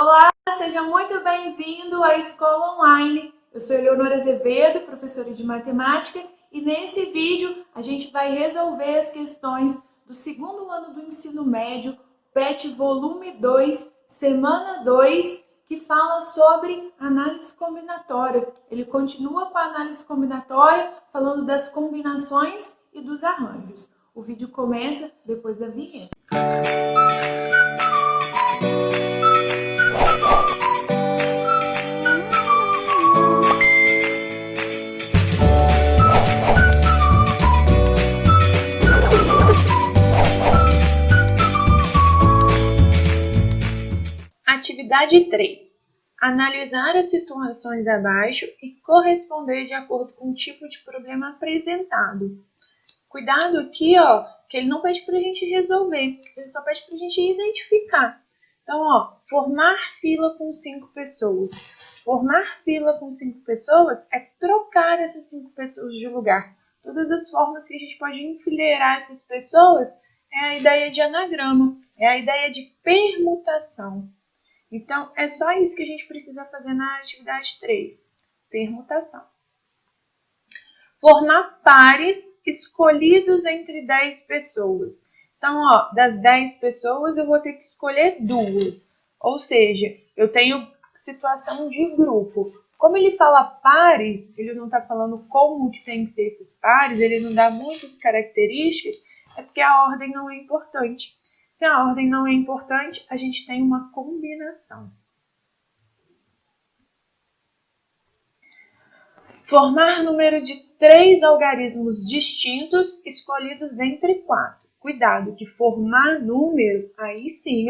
Olá, seja muito bem-vindo à Escola Online. Eu sou Eleonora Azevedo, professora de matemática, e nesse vídeo a gente vai resolver as questões do segundo ano do ensino médio, PET volume 2, semana 2, que fala sobre análise combinatória. Ele continua com a análise combinatória, falando das combinações e dos arranjos. O vídeo começa depois da vinheta. Atividade 3. Analisar as situações abaixo e corresponder de acordo com o tipo de problema apresentado. Cuidado aqui, que ele não pede para a gente resolver, ele só pede para a gente identificar. Então, formar fila com 5 pessoas. Formar fila com 5 pessoas é trocar essas 5 pessoas de lugar. Todas as formas que a gente pode enfileirar essas pessoas é a ideia de anagrama, é a ideia de permutação. Então, é só isso que a gente precisa fazer na atividade 3, permutação. Formar pares escolhidos entre 10 pessoas. Então, das 10 pessoas eu vou ter que escolher 2. Ou seja, eu tenho situação de grupo. Como ele fala pares, ele não está falando como que tem que ser esses pares, ele não dá muitas características, é porque a ordem não é importante. Se a ordem não é importante, a gente tem uma combinação. Formar número de 3 algarismos distintos escolhidos dentre 4. Cuidado que formar número, aí sim,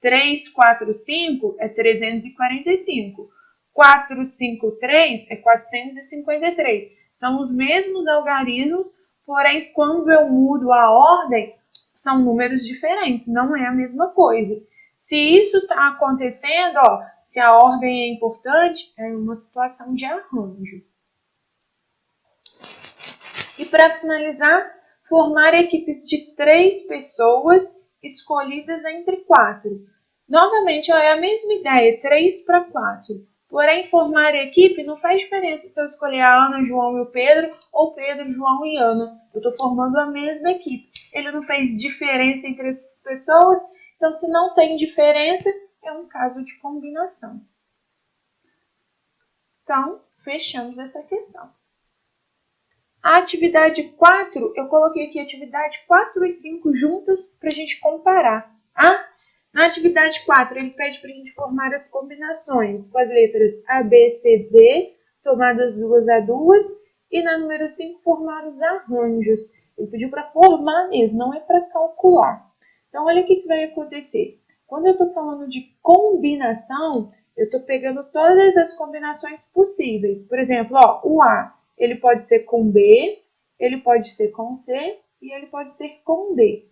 3, 4, 5 é 345. 4, 5, 3 é 453. São os mesmos algarismos, porém quando eu mudo a ordem, são números diferentes, não é a mesma coisa. Se isso está acontecendo, se a ordem é importante, é uma situação de arranjo. E para finalizar, formar equipes de 3 pessoas escolhidas entre 4. Novamente, é a mesma ideia, 3 para 4. Porém, formar equipe não faz diferença se eu escolher a Ana, João e o Pedro, ou Pedro, João e Ana. Eu estou formando a mesma equipe. Ele não fez diferença entre essas pessoas, então se não tem diferença, é um caso de combinação. Então, fechamos essa questão. A atividade 4, eu coloquei aqui a atividade 4 e 5 juntas para a gente comparar. Na atividade 4, ele pede para a gente formar as combinações com as letras A, B, C, D, tomadas 2 a 2, e na número 5, formar os arranjos. Ele pediu para formar mesmo, não é para calcular. Então, olha o que vai acontecer. Quando eu estou falando de combinação, eu estou pegando todas as combinações possíveis. Por exemplo, o A, ele pode ser com B, ele pode ser com C e ele pode ser com D.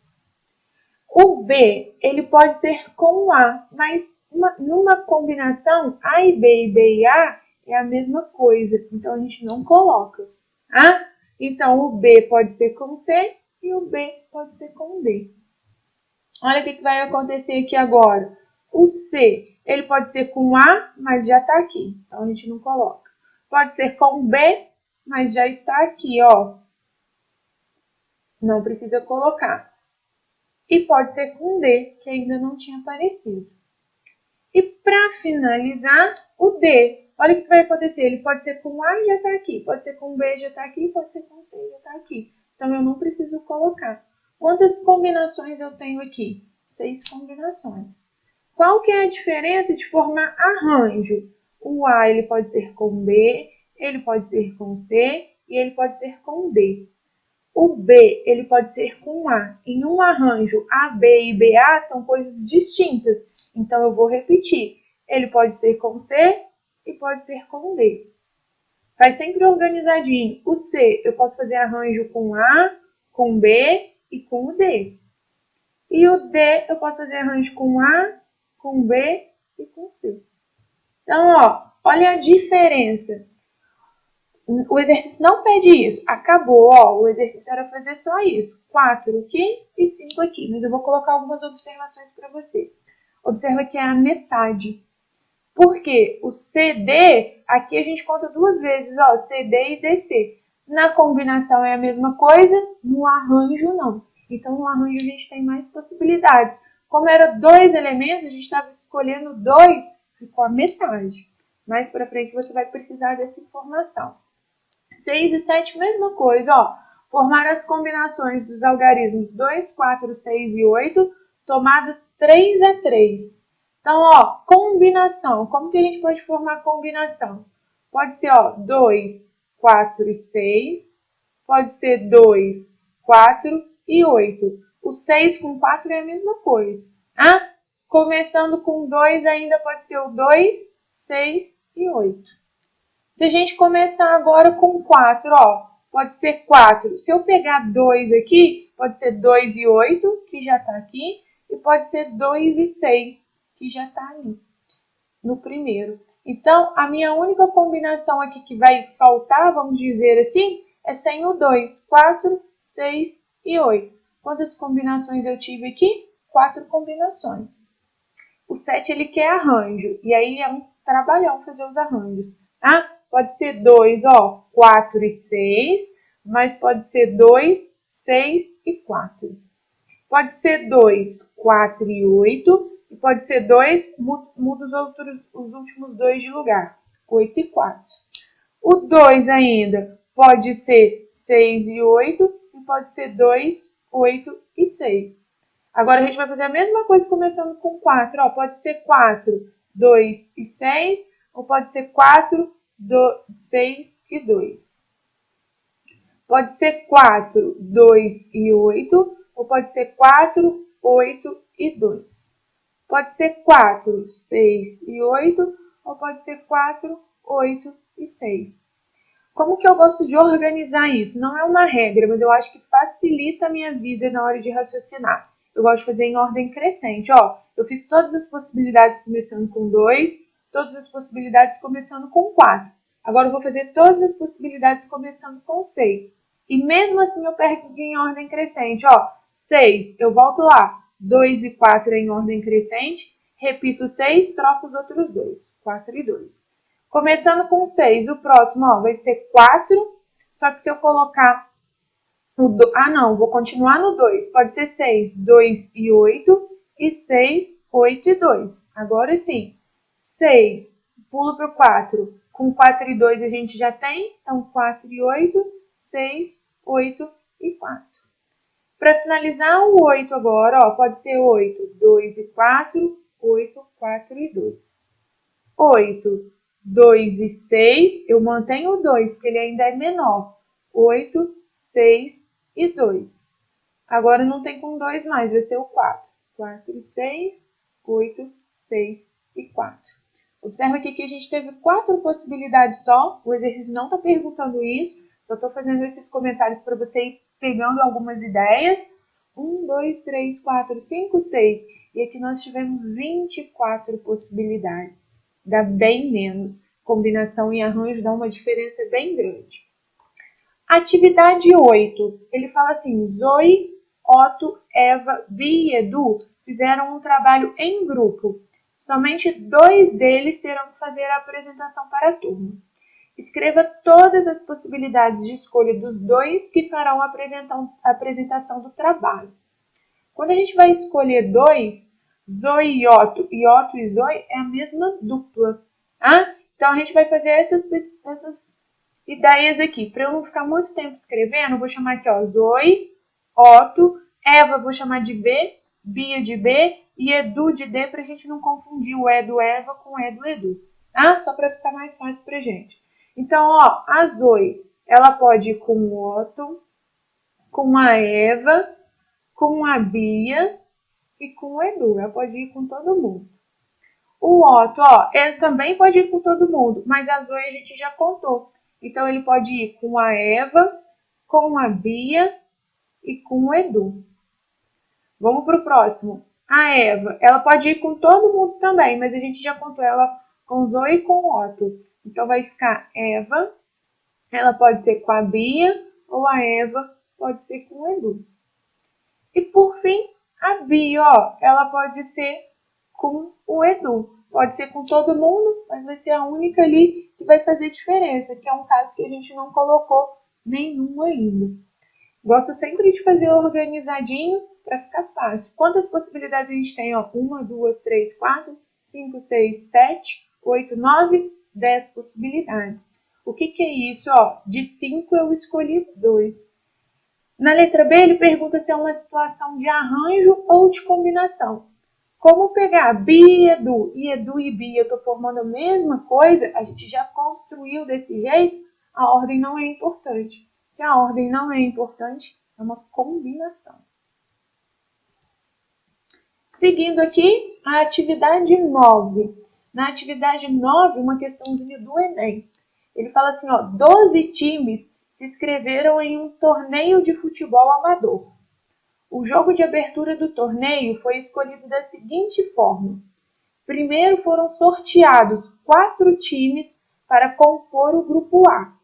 O B, ele pode ser com A, mas numa combinação, A e B e A é a mesma coisa, então a gente não coloca. Então, o B pode ser com C e o B pode ser com D. Olha o que vai acontecer aqui agora. O C, ele pode ser com A, mas já está aqui, então a gente não coloca. Pode ser com B, mas já está aqui, Não precisa colocar. E pode ser com D, que ainda não tinha aparecido. E para finalizar, o D. Olha o que vai acontecer. Ele pode ser com A e já está aqui. Pode ser com B, já está aqui. Pode ser com C, já está aqui. Então, eu não preciso colocar. Quantas combinações eu tenho aqui? 6 combinações. Qual que é a diferença de formar arranjo? O A, ele pode ser com B, ele pode ser com C e ele pode ser com D. O B, ele pode ser com A. Em um arranjo, AB e BA são coisas distintas. Então, eu vou repetir. Ele pode ser com C e pode ser com D. Faz sempre organizadinho. O C, eu posso fazer arranjo com A, com B e com o D. E o D, eu posso fazer arranjo com A, com B e com C. Então, olha a diferença. O exercício não pede isso. Acabou, o exercício era fazer só isso. 4 aqui e 5 aqui. Mas eu vou colocar algumas observações para você. Observa que é a metade. Porque o CD, aqui a gente conta duas vezes, ó, CD e DC. Na combinação é a mesma coisa, no arranjo não. Então, no arranjo a gente tem mais possibilidades. Como era 2 elementos, a gente estava escolhendo 2, ficou a metade. Mais para frente você vai precisar dessa informação. 6 e 7, mesma coisa, ó. Formar as combinações dos algarismos 2, 4, 6 e 8, tomados 3 a 3. Então, ó, combinação. Como que a gente pode formar combinação? Pode ser, ó, 2, 4 e 6. Pode ser 2, 4 e 8. O 6 com 4 é a mesma coisa. Ah, começando com 2 ainda pode ser o 2, 6 e 8. Se a gente começar agora com 4, ó, pode ser 4. Se eu pegar 2 aqui, pode ser 2 e 8, que já está aqui, e pode ser 2 e 6, que já está ali, no primeiro. Então, a minha única combinação aqui que vai faltar, vamos dizer assim, é sem o 2. 4, 6 e 8. Quantas combinações eu tive aqui? 4 combinações. O 7 ele quer arranjo, e aí é um trabalhão fazer os arranjos, tá? Pode ser 2, ó, 4 e 6, mas pode ser 2, 6 e 4. Pode ser 2, 4 e 8, e pode ser 2, muda os últimos 2 de lugar, 8 e 4. O 2 ainda pode ser 6 e 8, e pode ser 2, 8 e 6. Agora a gente vai fazer a mesma coisa começando com 4, ó, pode ser 4, 2 e 6, ou pode ser 4, 6 e 2. Pode ser 4, 2 e 8, ou pode ser 4, 8 e 2. Pode ser 4, 6 e 8, ou pode ser 4, 8 e 6. Como que eu gosto de organizar isso? Não é uma regra, mas eu acho que facilita a minha vida na hora de raciocinar. Eu gosto de fazer em ordem crescente. Ó, eu fiz todas as possibilidades começando com 2, todas as possibilidades começando com 4. Agora eu vou fazer todas as possibilidades começando com 6. E mesmo assim eu pego em ordem crescente. Ó, 6, eu volto lá. 2 e 4 é em ordem crescente. Repito 6, troco os outros 2. 4 e 2. Começando com 6, o próximo ó, vai ser 4. Só que se eu colocar não, vou continuar no 2. Pode ser 6, 2 e 8. E 6, 8 e 2. Agora sim. 6, pulo para o 4. Com 4 e 2 a gente já tem. Então, 4 e 8, 6, 8 e 4. Para finalizar, o 8 agora, ó, pode ser 8, 2 e 4. 8, 4 e 2. 8, 2 e 6. Eu mantenho o 2, porque ele ainda é menor. 8, 6 e 2. Agora não tem com 2 mais, vai ser o 4. 4 e 6, 8, 6 e 4. Observa aqui que a gente teve 4 possibilidades só. O exercício não está perguntando isso. Só estou fazendo esses comentários para você ir pegando algumas ideias. 1, 2, 3, 4, 5, 6. E aqui nós tivemos 24 possibilidades. Dá bem menos. Combinação e arranjo dá uma diferença bem grande. Atividade 8. Ele fala assim, Zoe, Otto, Eva, Bia e Edu fizeram um trabalho em grupo. Somente 2 deles terão que fazer a apresentação para a turma. Escreva todas as possibilidades de escolha dos 2 que farão a apresentação do trabalho. Quando a gente vai escolher 2, Zoe e Otto e Zoe é a mesma dupla. Tá? Então, a gente vai fazer essas ideias aqui. Para eu não ficar muito tempo escrevendo, eu vou chamar aqui, ó, Zoe, Otto, Eva vou chamar de B, Bia de B e Edu de D, para a gente não confundir o E do Eva com o E do Edu. Tá? Só para ficar mais fácil para gente. Então, ó, a Zoe, ela pode ir com o Otto, com a Eva, com a Bia e com o Edu. Ela pode ir com todo mundo. O Otto, ó, ele também pode ir com todo mundo, mas a Zoe a gente já contou. Então, ele pode ir com a Eva, com a Bia e com o Edu. Vamos para o próximo. A Eva, ela pode ir com todo mundo também, mas a gente já contou ela com Zoe e com o Otto. Então, vai ficar Eva, ela pode ser com a Bia, ou a Eva pode ser com o Edu. E por fim, a Bia, ó, ela pode ser com o Edu. Pode ser com todo mundo, mas vai ser a única ali que vai fazer diferença, que é um caso que a gente não colocou nenhum ainda. Gosto sempre de fazer organizadinho para ficar fácil. Quantas possibilidades a gente tem? 1, 2, 3, 4, 5, 6, 7, 8, 9, 10 possibilidades. O que é isso? De 5 eu escolhi 2. Na letra B, ele pergunta se é uma situação de arranjo ou de combinação. Como pegar Bi e Edu e Bi eu estou formando a mesma coisa, a gente já construiu desse jeito, a ordem não é importante. Se a ordem não é importante, é uma combinação. Seguindo aqui, a atividade 9. Na atividade 9, uma questãozinha do Enem. Ele fala assim, 12 times se inscreveram em um torneio de futebol amador. O jogo de abertura do torneio foi escolhido da seguinte forma. Primeiro foram sorteados 4 times para compor o grupo A.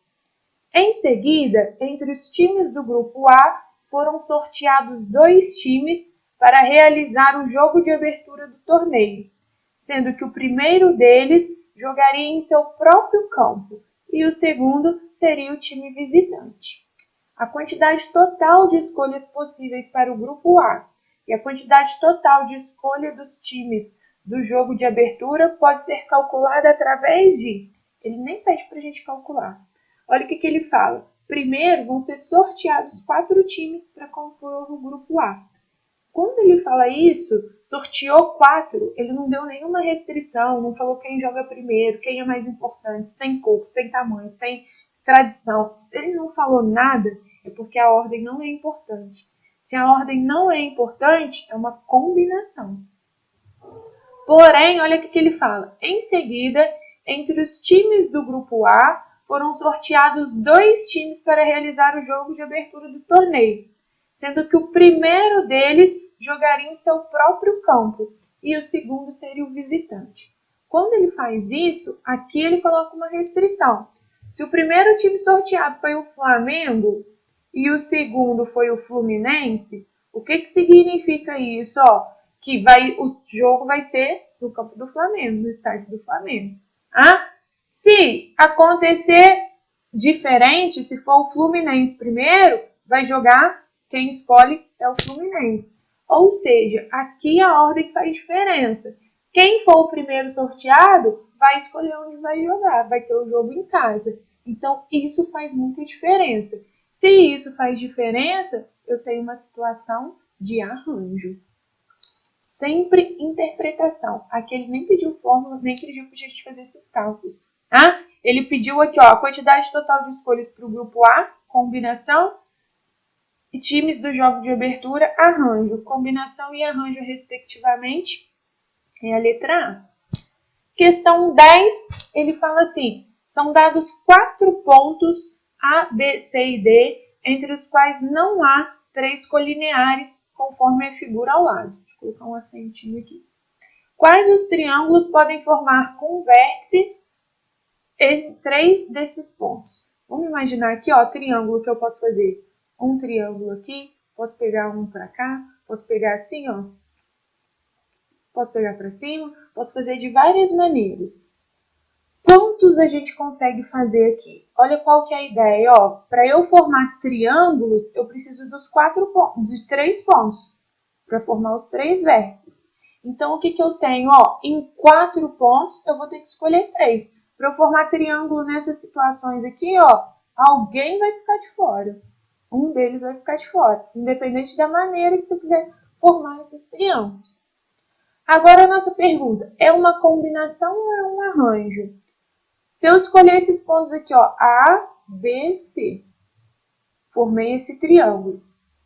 Em seguida, entre os times do grupo A, foram sorteados 2 times para realizar o jogo de abertura do torneio, sendo que o primeiro deles jogaria em seu próprio campo e o segundo seria o time visitante. A quantidade total de escolhas possíveis para o grupo A e a quantidade total de escolha dos times do jogo de abertura pode ser calculada através de... Ele nem pede para a gente calcular. Olha o que ele fala. Primeiro vão ser sorteados 4 times para compor o grupo A. Quando ele fala isso, sorteou 4, ele não deu nenhuma restrição, não falou quem joga primeiro, quem é mais importante, se tem cor, se tem tamanho, se tem tradição. Ele não falou nada, é porque a ordem não é importante. Se a ordem não é importante, é uma combinação. Porém, olha o que ele fala. Em seguida, entre os times do grupo A, foram sorteados 2 times para realizar o jogo de abertura do torneio, sendo que o primeiro deles jogaria em seu próprio campo e o segundo seria o visitante. Quando ele faz isso, aqui ele coloca uma restrição. Se o primeiro time sorteado foi o Flamengo e o segundo foi o Fluminense, o que significa isso? Que o jogo vai ser no campo do Flamengo, no estádio do Flamengo. Se acontecer diferente, se for o Fluminense primeiro, vai jogar, quem escolhe é o Fluminense. Ou seja, aqui a ordem faz diferença. Quem for o primeiro sorteado vai escolher onde vai jogar, vai ter o jogo em casa. Então, isso faz muita diferença. Se isso faz diferença, eu tenho uma situação de arranjo. Sempre interpretação. Aqui ele nem pediu fórmula, nem pediu para a gente fazer esses cálculos. Ele pediu aqui a quantidade total de escolhas para o grupo A, combinação, e times do jogo de abertura, arranjo. Combinação e arranjo, respectivamente, é a letra A. Questão 10, ele fala assim, são dados 4 pontos A, B, C e D, entre os quais não há 3 colineares, conforme a figura ao lado. Deixa eu colocar um acentinho aqui. Quais os triângulos podem formar com vértices em 3 desses pontos? Vamos imaginar aqui, triângulo que eu posso fazer. Um triângulo aqui, posso pegar um para cá, posso pegar assim, posso pegar para cima, posso fazer de várias maneiras. Quantos a gente consegue fazer aqui? Olha qual que é a ideia, para eu formar triângulos, eu preciso dos 3 pontos, para formar os 3 vértices. Então, o que eu tenho? Em 4 pontos, eu vou ter que escolher 3. Para eu formar triângulo nessas situações aqui, alguém vai ficar de fora. Um deles vai ficar de fora, independente da maneira que você quiser formar esses triângulos. Agora a nossa pergunta, é uma combinação ou é um arranjo? Se eu escolher esses pontos aqui, A, B, C, formei esse triângulo,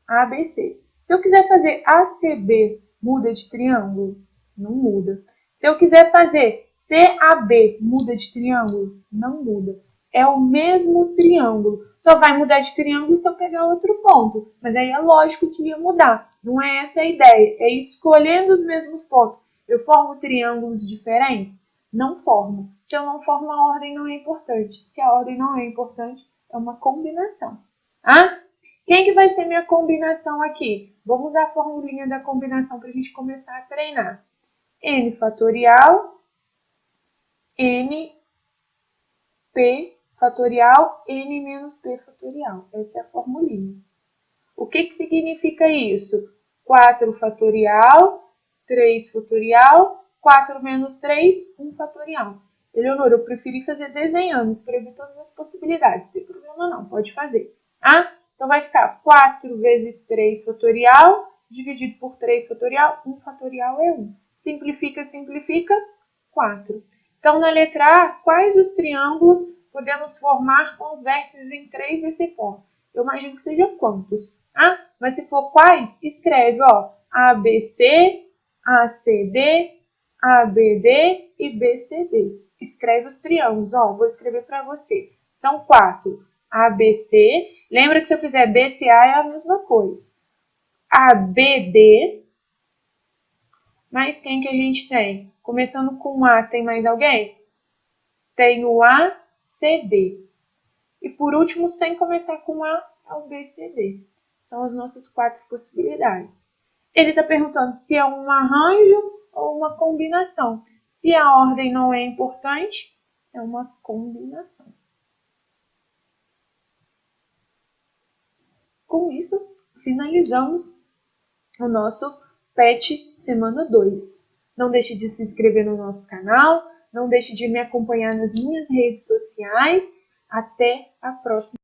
A, B, C. Se eu quiser fazer ACB, muda de triângulo? Não muda. Se eu quiser fazer CAB, muda de triângulo? Não muda. É o mesmo triângulo. Só vai mudar de triângulo se eu pegar outro ponto. Mas aí é lógico que ia mudar. Não é essa a ideia. É escolhendo os mesmos pontos. Eu formo triângulos diferentes? Não formo. Se eu não formo, a ordem não é importante. Se a ordem não é importante, é uma combinação. Quem que vai ser minha combinação aqui? Vamos usar a formulinha da combinação para a gente começar a treinar. N fatorial n p fatorial, n menos p fatorial. Essa é a formulinha. O que significa isso? 4 fatorial, 3 fatorial, 4 menos 3, 1 fatorial. Eleonora, eu preferi fazer desenhando, escrever todas as possibilidades. Não tem problema não, pode fazer. Ah? Então vai ficar 4 vezes 3 fatorial, dividido por 3 fatorial, 1 fatorial é 1. Simplifica, simplifica, 4. Então na letra A, quais os triângulos podemos formar com os vértices em 3 desse ponto? Eu imagino que seja quantos? Ah? Mas se for quais, escreve, ó, ABC, ACD, ABD e BCD. Escreve os triângulos, ó, vou escrever para você. São 4. ABC, lembra que se eu fizer BCA é a mesma coisa. ABD, mais quem que a gente tem? Começando com A, tem mais alguém? Tem o ACD. E por último, sem começar com A, é o BCD. São as nossas 4 possibilidades. Ele está perguntando se é um arranjo ou uma combinação. Se a ordem não é importante, é uma combinação. Com isso, finalizamos o nosso PET Semana 2. Não deixe de se inscrever no nosso canal, não deixe de me acompanhar nas minhas redes sociais. Até a próxima.